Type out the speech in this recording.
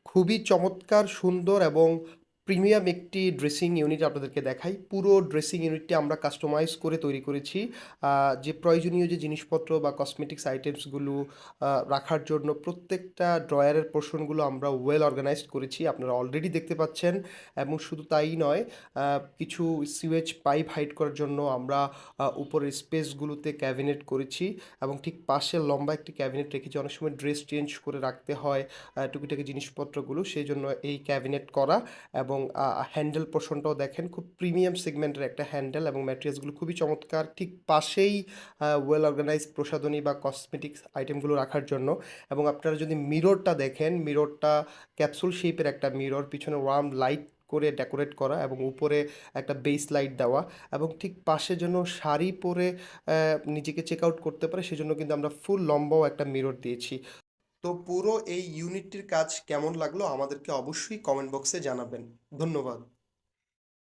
খুবই চমৎকার, সুন্দর এবং প্রিমিয়াম একটি ড্রেসিং ইউনিট আপনাদেরকে দেখাই। পুরো ড্রেসিং ইউনিটটি আমরা কাস্টমাইজ করে তৈরি করেছি। যে প্রয়োজনীয় যে জিনিসপত্র বা কসমেটিক্স আইটেমসগুলো রাখার জন্য প্রত্যেকটা ড্রয়ারের পোর্শনগুলো আমরা ওয়েল অর্গানাইজড করেছি। আপনারা অলরেডি দেখতে পাচ্ছেন এবং শুধু তাই নয়, কিছু সিওয়েজ পাইপ হাইড করার জন্য আমরা উপরের স্পেসগুলোতে ক্যাবিনেট করেছি এবং ঠিক পাশে লম্বা একটি ক্যাবিনেট রেখেছি। অনেক সময় ড্রেস চেঞ্জ করে রাখতে হয় টুকিটাকি জিনিসপত্রগুলো, সেই জন্য এই ক্যাবিনেট করা। এবং হ্যান্ডেল পোর্শনটাও দেখেন, খুব প্রিমিয়াম সেগমেন্টের একটা হ্যান্ডেল এবং ম্যাটেরিয়ালসগুলো খুবই চমৎকার। ঠিক পাশেই ওয়েল অর্গানাইজ প্রসাধনী বা কসমেটিক্স আইটেমগুলো রাখার জন্য। এবং আপনারা যদি মিররটা দেখেন, মিররটা ক্যাপসুল শেপের একটা মিরর, পিছনে ওয়ার্ম লাইট করে ডেকোরেট করা এবং উপরে একটা বেস লাইট দেওয়া। এবং ঠিক পাশে যেন শাড়ি পরে নিজেকে চেক আউট করতে পারে, সেজন্য কিন্তু আমরা ফুল লম্বাও একটা মিরর দিয়েছি। তো পুরো এই ইউনিটটির কাজ কেমন লাগলো আমাদেরকে অবশ্যই কমেন্ট বক্সে জানাবেন। ধন্যবাদ।